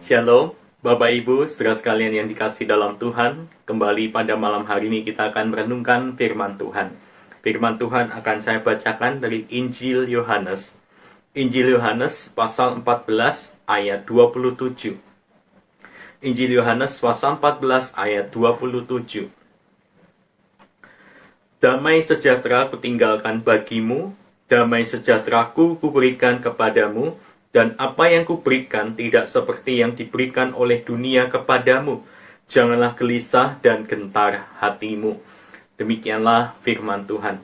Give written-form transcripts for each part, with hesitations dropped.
Shalom, Bapak Ibu, saudara sekalian yang dikasih dalam Tuhan. Kembali pada malam hari ini kita akan merenungkan firman Tuhan. Firman Tuhan akan saya bacakan dari Injil Yohanes. Injil Yohanes pasal 14 ayat 27. Injil Yohanes pasal 14 ayat 27. Damai sejahtera kutinggalkan bagimu, damai sejahteraku kuberikan kepadamu, dan apa yang kuberikan tidak seperti yang diberikan oleh dunia kepadamu. Janganlah gelisah dan gentar hatimu. Demikianlah firman Tuhan.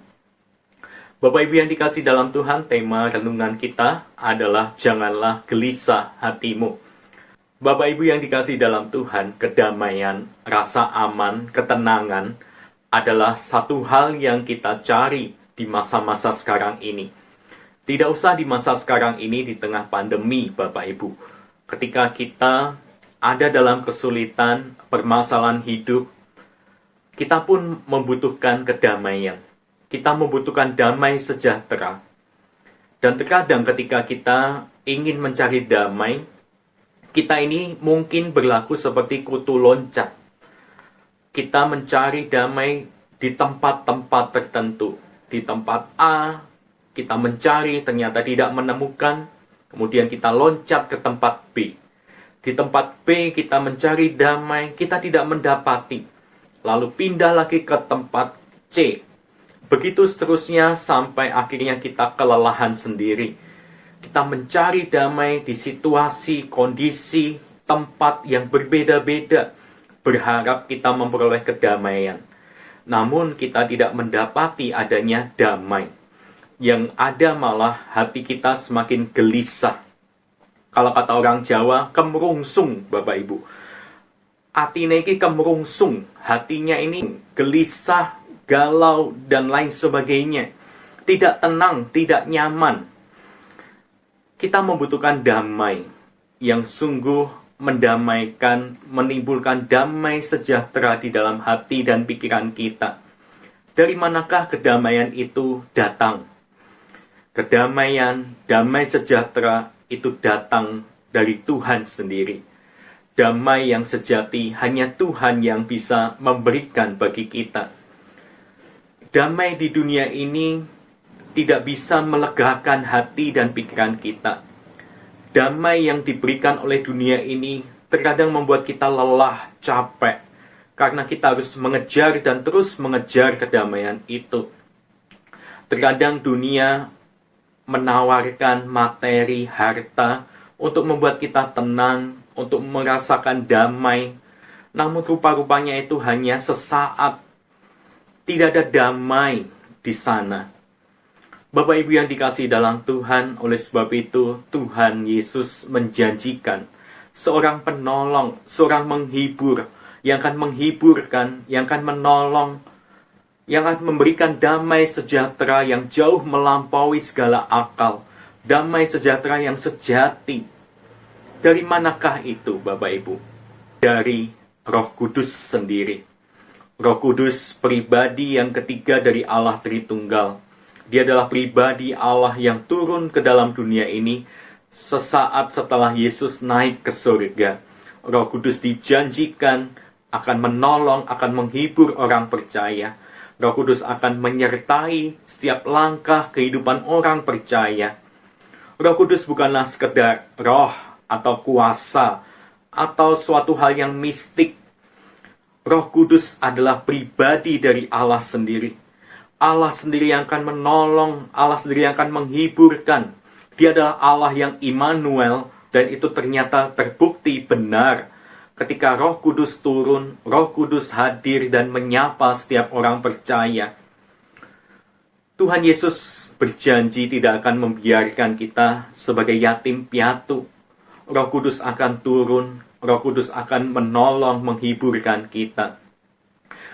Bapak Ibu yang dikasih dalam Tuhan, tema renungan kita adalah janganlah gelisah hatimu. Bapak Ibu yang dikasih dalam Tuhan, kedamaian, rasa aman, ketenangan adalah satu hal yang kita cari di masa-masa sekarang ini. Tidak usah di masa sekarang ini di tengah pandemi, Bapak Ibu. Ketika kita ada dalam kesulitan, permasalahan hidup, kita pun membutuhkan kedamaian. Kita membutuhkan damai sejahtera. Dan terkadang ketika kita ingin mencari damai, kita ini mungkin berlaku seperti kutu loncat. Kita mencari damai di tempat-tempat tertentu. Di tempat A, kita mencari, ternyata tidak menemukan, kemudian kita loncat ke tempat B. Di tempat B kita mencari damai, kita tidak mendapati. Lalu pindah lagi ke tempat C. Begitu seterusnya sampai akhirnya kita kelelahan sendiri. Kita mencari damai di situasi, kondisi, tempat yang berbeda-beda. Berharap kita memperoleh kedamaian. Namun kita tidak mendapati adanya damai. Yang ada malah hati kita semakin gelisah. Kalau kata orang Jawa, kemerungsung, Bapak Ibu. Atine iki kemerungsung, hatinya ini gelisah, galau, dan lain sebagainya. Tidak tenang, tidak nyaman. Kita membutuhkan damai yang sungguh mendamaikan, menimbulkan damai sejahtera di dalam hati dan pikiran kita. Dari manakah kedamaian itu datang? Kedamaian, damai sejahtera itu datang dari Tuhan sendiri. Damai yang sejati hanya Tuhan yang bisa memberikan bagi kita. Damai di dunia ini tidak bisa melegakan hati dan pikiran kita. Damai yang diberikan oleh dunia ini terkadang membuat kita lelah, capek, karena kita harus mengejar dan terus mengejar kedamaian itu. Terkadang dunia menawarkan materi, harta, untuk membuat kita tenang, untuk merasakan damai. Namun rupa-rupanya itu hanya sesaat. Tidak ada damai di sana. Bapak Ibu yang dikasihi dalam Tuhan, oleh sebab itu Tuhan Yesus menjanjikan seorang penolong, seorang menghibur, yang akan menghiburkan, yang akan menolong, yang akan memberikan damai sejahtera yang jauh melampaui segala akal. Damai sejahtera yang sejati. Dari manakah itu, Bapak Ibu? Dari Roh Kudus sendiri. Roh Kudus pribadi yang ketiga dari Allah Tritunggal. Dia adalah pribadi Allah yang turun ke dalam dunia ini sesaat setelah Yesus naik ke surga. Roh Kudus dijanjikan akan menolong, akan menghibur orang percaya. Roh Kudus akan menyertai setiap langkah kehidupan orang percaya. Roh Kudus bukanlah sekedar roh atau kuasa atau suatu hal yang mistik. Roh Kudus adalah pribadi dari Allah sendiri. Allah sendiri yang akan menolong, Allah sendiri yang akan menghiburkan. Dia adalah Allah yang Immanuel, dan itu ternyata terbukti benar. Ketika Roh Kudus turun, Roh Kudus hadir dan menyapa setiap orang percaya. Tuhan Yesus berjanji tidak akan membiarkan kita sebagai yatim piatu. Roh Kudus akan turun, Roh Kudus akan menolong, menghiburkan kita.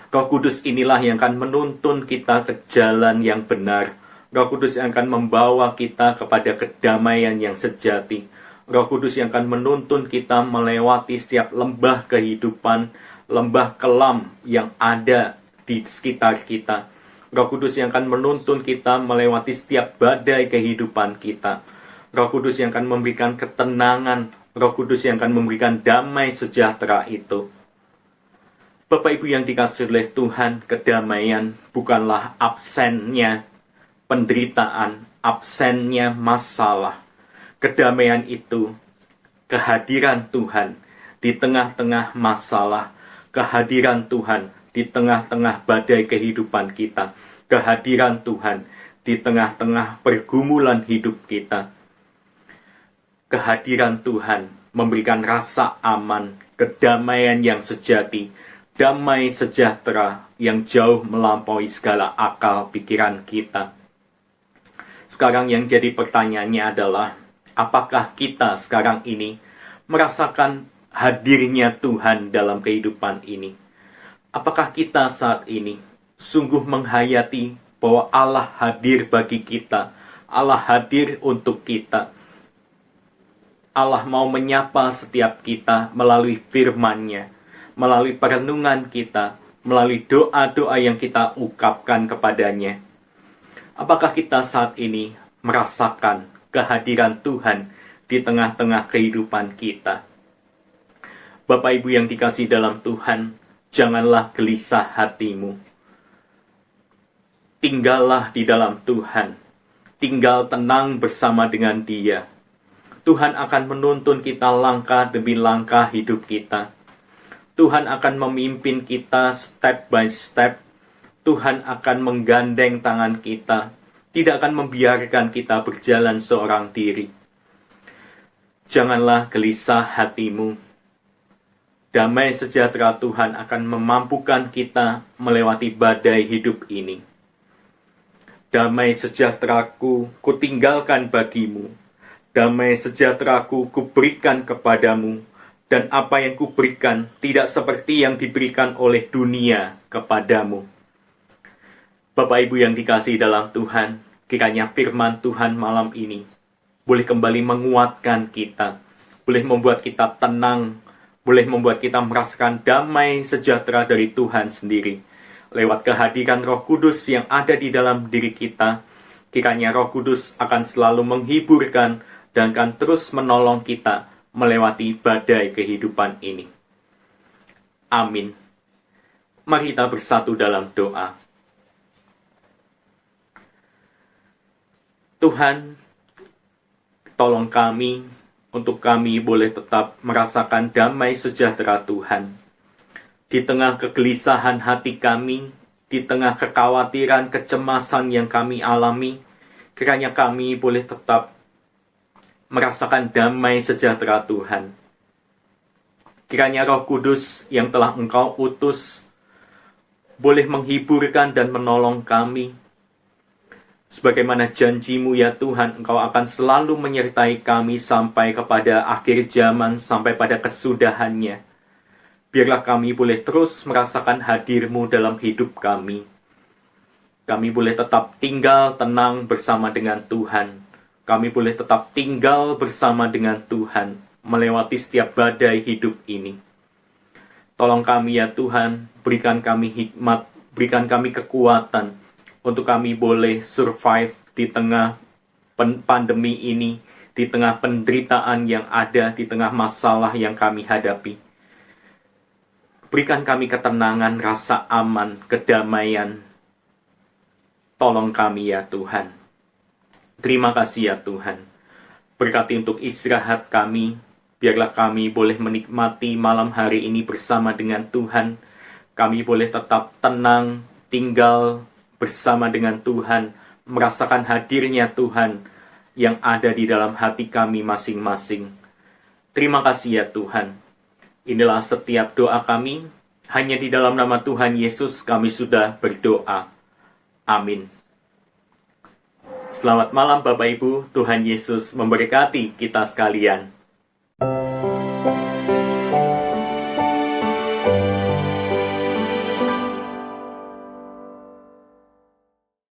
Roh Kudus inilah yang akan menuntun kita ke jalan yang benar. Roh Kudus yang akan membawa kita kepada kedamaian yang sejati. Roh Kudus yang akan menuntun kita melewati setiap lembah kehidupan, lembah kelam yang ada di sekitar kita. Roh Kudus yang akan menuntun kita melewati setiap badai kehidupan kita. Roh Kudus yang akan memberikan ketenangan, Roh Kudus yang akan memberikan damai sejahtera itu. Bapak Ibu yang dikasihi oleh Tuhan, kedamaian bukanlah absennya penderitaan, absennya masalah. Kedamaian itu kehadiran Tuhan di tengah-tengah masalah, kehadiran Tuhan di tengah-tengah badai kehidupan kita, kehadiran Tuhan di tengah-tengah pergumulan hidup kita. Kehadiran Tuhan memberikan rasa aman, kedamaian yang sejati, damai sejahtera yang jauh melampaui segala akal pikiran kita. Sekarang yang jadi pertanyaannya adalah, apakah kita sekarang ini merasakan hadirnya Tuhan dalam kehidupan ini? Apakah kita saat ini sungguh menghayati bahwa Allah hadir bagi kita, Allah hadir untuk kita, Allah mau menyapa setiap kita melalui firman-Nya, melalui perenungan kita, melalui doa-doa yang kita ungkapkan kepadanya. Apakah kita saat ini merasakan kehadiran Tuhan di tengah-tengah kehidupan kita? Bapak Ibu yang dikasihi dalam Tuhan, janganlah gelisah hatimu. Tinggallah di dalam Tuhan. Tinggal tenang bersama dengan Dia. Tuhan akan menuntun kita langkah demi langkah hidup kita. Tuhan akan memimpin kita step by step. Tuhan akan menggandeng tangan kita. Tidak akan membiarkan kita berjalan seorang diri. Janganlah gelisah hatimu. Damai sejahtera Tuhan akan memampukan kita melewati badai hidup ini. Damai sejahteraku kutinggalkan bagimu. Damai sejahteraku kuberikan kepadamu. Dan apa yang kuberikan tidak seperti yang diberikan oleh dunia kepadamu. Bapak Ibu yang dikasihi dalam Tuhan, kiranya firman Tuhan malam ini boleh kembali menguatkan kita, boleh membuat kita tenang, boleh membuat kita merasakan damai sejahtera dari Tuhan sendiri. Lewat kehadiran Roh Kudus yang ada di dalam diri kita, kiranya Roh Kudus akan selalu menghiburkan dan akan terus menolong kita melewati badai kehidupan ini. Amin. Mari kita bersatu dalam doa. Tuhan, tolong kami untuk kami boleh tetap merasakan damai sejahtera Tuhan. Di tengah kegelisahan hati kami, di tengah kekhawatiran, kecemasan yang kami alami, kiranya kami boleh tetap merasakan damai sejahtera Tuhan. Kiranya Roh Kudus yang telah Engkau utus boleh menghiburkan dan menolong kami. Sebagaimana janji-Mu ya Tuhan, Engkau akan selalu menyertai kami sampai kepada akhir zaman, sampai pada kesudahannya. Biarlah kami boleh terus merasakan hadir-Mu dalam hidup kami. Kami boleh tetap tinggal tenang bersama dengan Tuhan. Kami boleh tetap tinggal bersama dengan Tuhan, melewati setiap badai hidup ini. Tolong kami ya Tuhan, berikan kami hikmat, berikan kami kekuatan, untuk kami boleh survive di tengah pandemi ini, di tengah penderitaan yang ada, di tengah masalah yang kami hadapi. Berikan kami ketenangan, rasa aman, kedamaian. Tolong kami ya Tuhan. Terima kasih ya Tuhan. Berkati untuk istirahat kami. Biarlah kami boleh menikmati malam hari ini bersama dengan Tuhan. Kami boleh tetap tenang, tinggal bersama dengan Tuhan. Merasakan hadirnya Tuhan yang ada di dalam hati kami masing-masing. Terima kasih ya Tuhan. Inilah setiap doa kami. Hanya di dalam nama Tuhan Yesus kami sudah berdoa. Amin. Selamat malam Bapak Ibu, Tuhan Yesus memberkati kita sekalian.